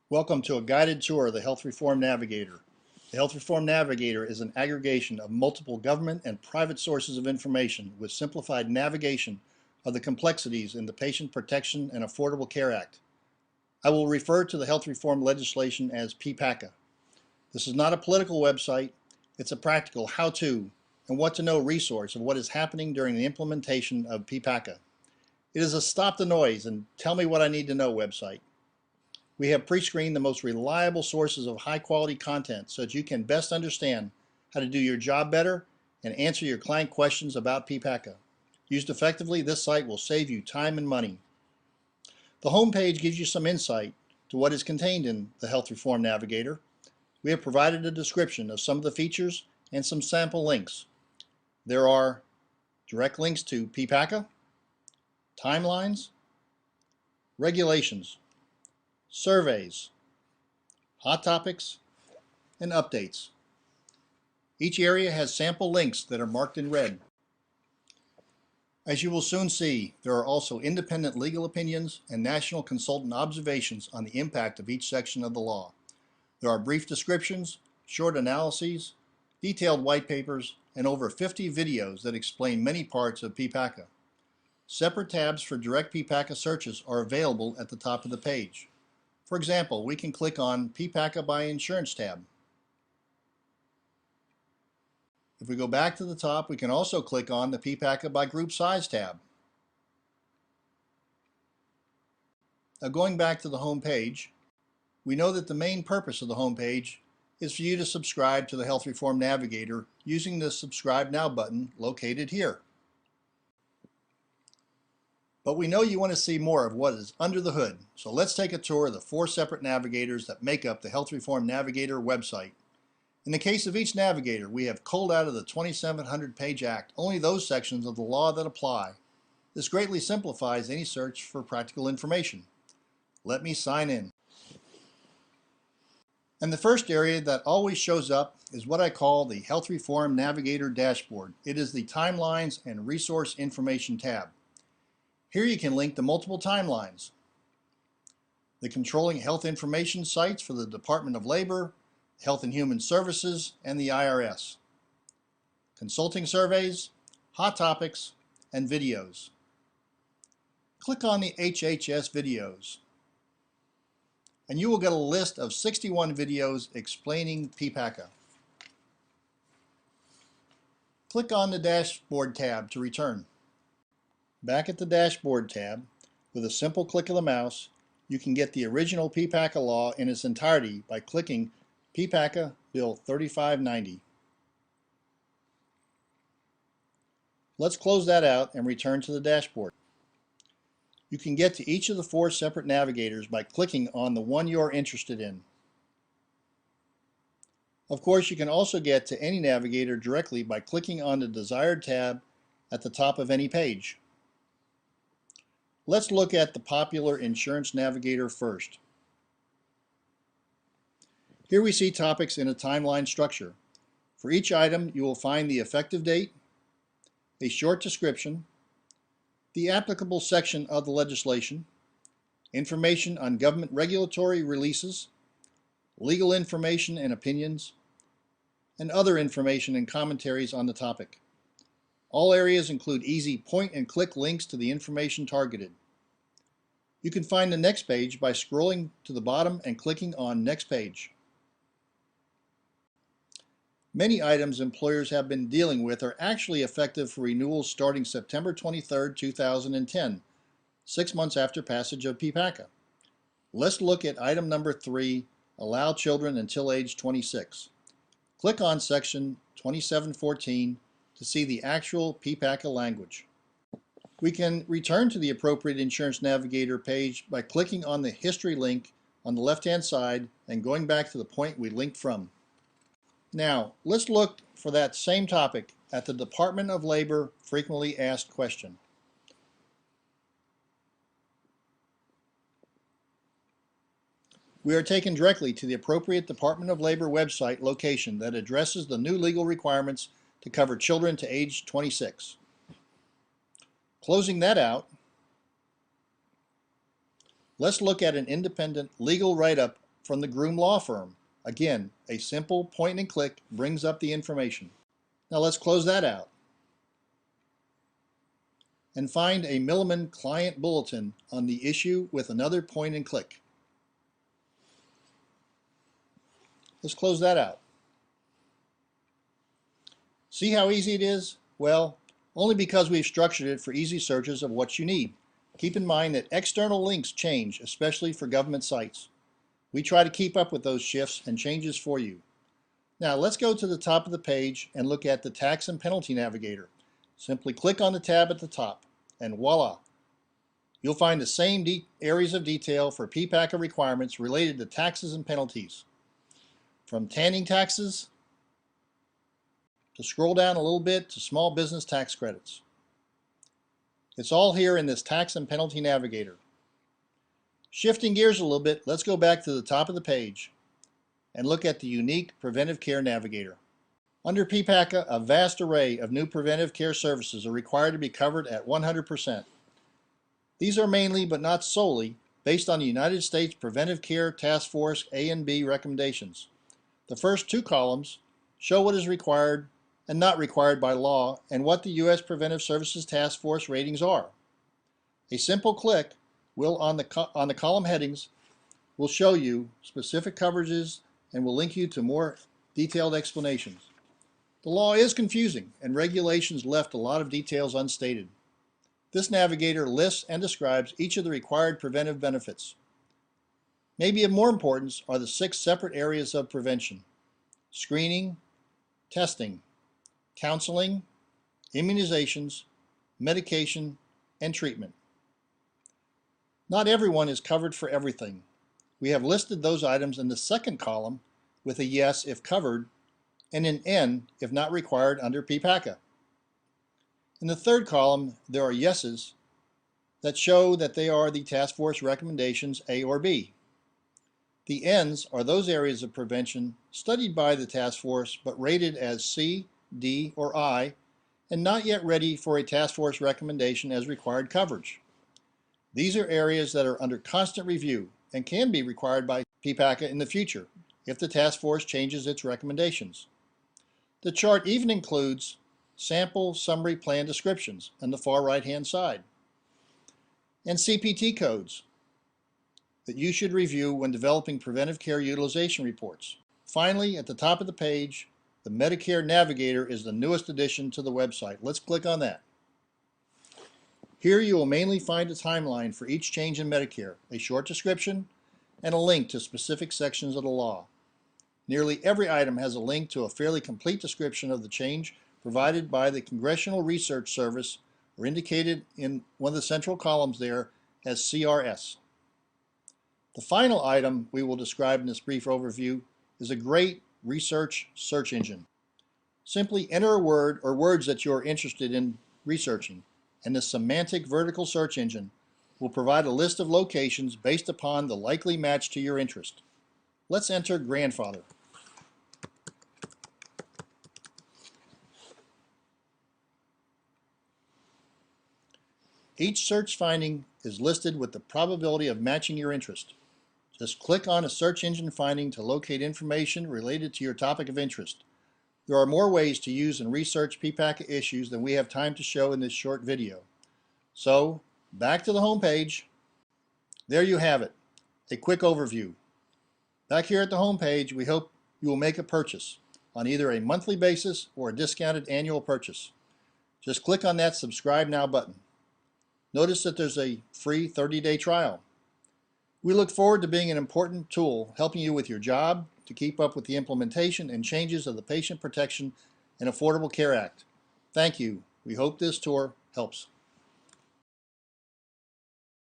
Welcome to a guided tour of the Health Reform Navigator. The Health Reform Navigator is an aggregation of multiple government and private sources of information with simplified navigation of the complexities in the Patient Protection and Affordable Care Act. I will refer to the health reform legislation as PPACA. This is not a political website, it's a practical how-to and what to know resource of what is happening during the implementation of PPACA. It is a stop the noise and tell me what I need to know website. We have pre-screened the most reliable sources of high-quality content so that you can best understand how to do your job better and answer your client questions about PPACA. Used effectively, this site will save you time and money. The home page gives you some insight to what is contained in the Health Reform Navigator. We have provided a description of some of the features and some sample links. There are direct links to PPACA, timelines, regulations, surveys, hot topics, and updates. Each area has sample links that are marked in red. As you will soon see, there are also independent legal opinions and national consultant observations on the impact of each section of the law. There are brief descriptions, short analyses, detailed white papers, and over 50 videos that explain many parts of PPACA. Separate tabs for direct PPACA searches are available at the top of the page. For example, we can click on PPACA by Insurance tab. If we go back to the top, we can also click on the PPACA by Group Size tab. Now going back to the home page, we know that the main purpose of the home page is for you to subscribe to the Health Reform Navigator using the Subscribe Now button located here. But we know you want to see more of what is under the hood, so let's take a tour of the 4 separate navigators that make up the Health Reform Navigator website. In the case of each navigator, we have culled out of the 2,700-page Act only those sections of the law that apply. This greatly simplifies any search for practical information. Let me sign in. And the first area that always shows up is what I call the Health Reform Navigator dashboard. It is the Timelines and Resource Information tab. Here you can link to multiple timelines, the controlling health information sites for the Department of Labor, Health and Human Services, and the IRS, consulting surveys, hot topics, and videos. Click on the HHS videos, and you will get a list of 61 videos explaining PPACA. Click on the Dashboard tab to return. Back at the Dashboard tab, with a simple click of the mouse, you can get the original PPACA law in its entirety by clicking PPACA Bill 3590. Let's close that out and return to the dashboard. You can get to each of the 4 separate navigators by clicking on the one you're interested in. Of course, you can also get to any navigator directly by clicking on the desired tab at the top of any page. Let's look at the popular Insurance Navigator first. Here we see topics in a timeline structure. For each item, you will find the effective date, a short description, the applicable section of the legislation, information on government regulatory releases, legal information and opinions, and other information and commentaries on the topic. All areas include easy point-and-click links to the information targeted. You can find the next page by scrolling to the bottom and clicking on Next Page. Many items employers have been dealing with are actually effective for renewals starting September 23, 2010, 6 months after passage of PPACA. Let's look at item number 3, Allow Children Until Age 26. Click on section 2714 to see the actual PPACA language. We can return to the appropriate Insurance Navigator page by clicking on the History link on the left-hand side and going back to the point we linked from. Now, let's look for that same topic at the Department of Labor Frequently Asked Question. We are taken directly to the appropriate Department of Labor website location that addresses the new legal requirements to cover children to age 26. Closing that out, let's look at an independent legal write-up from the Groom Law Firm. Again, a simple point and click brings up the information. Now let's close that out and find a Milliman client bulletin on the issue with another point and click. Let's close that out. See how easy it is? Well, only because we've structured it for easy searches of what you need. Keep in mind that external links change, especially for government sites. We try to keep up with those shifts and changes for you. Now let's go to the top of the page and look at the Tax and Penalty Navigator. Simply click on the tab at the top and voila! You'll find the same areas of detail for PPACA requirements related to taxes and penalties. From tanning taxes to scroll down a little bit to small business tax credits. It's all here in this Tax and Penalty Navigator. Shifting gears a little bit, let's go back to the top of the page and look at the unique Preventive Care Navigator. Under PPACA, a vast array of new preventive care services are required to be covered at 100%. These are mainly, but not solely, based on the United States Preventive Care Task Force A and B recommendations. The first two columns show what is required and not required by law and what the U.S. Preventive Services Task Force ratings are. A simple click will on the column headings will show you specific coverages and will link you to more detailed explanations. The law is confusing and regulations left a lot of details unstated. This navigator lists and describes each of the required preventive benefits. Maybe of more importance are the 6 separate areas of prevention: screening, testing, counseling, immunizations, medication, and treatment. Not everyone is covered for everything. We have listed those items in the second column with a yes if covered and an N if not required under PPACA. In the third column, there are yeses that show that they are the task force recommendations A or B. The N's are those areas of prevention studied by the task force but rated as C, D, or I and not yet ready for a task force recommendation as required coverage. These are areas that are under constant review and can be required by PPACA in the future if the task force changes its recommendations. The chart even includes sample summary plan descriptions on the far right-hand side and CPT codes that you should review when developing preventive care utilization reports. Finally, at the top of the page, the Medicare Navigator is the newest addition to the website. Let's click on that. Here you will mainly find a timeline for each change in Medicare, a short description, and a link to specific sections of the law. Nearly every item has a link to a fairly complete description of the change provided by the Congressional Research Service, or indicated in one of the central columns there as CRS. The final item we will describe in this brief overview is a great research search engine. Simply enter a word or words that you are interested in researching, and the semantic vertical search engine will provide a list of locations based upon the likely match to your interest. Let's enter grandfather. Each search finding is listed with the probability of matching your interest. Just click on a search engine finding to locate information related to your topic of interest. There are more ways to use and research PPACA issues than we have time to show in this short video. So, back to the home page. There you have it, a quick overview. Back here at the home page, we hope you will make a purchase on either a monthly basis or a discounted annual purchase. Just click on that Subscribe Now button. Notice that there's a free 30-day trial. We look forward to being an important tool helping you with your job to keep up with the implementation and changes of the Patient Protection and Affordable Care Act. Thank you. We hope this tour helps.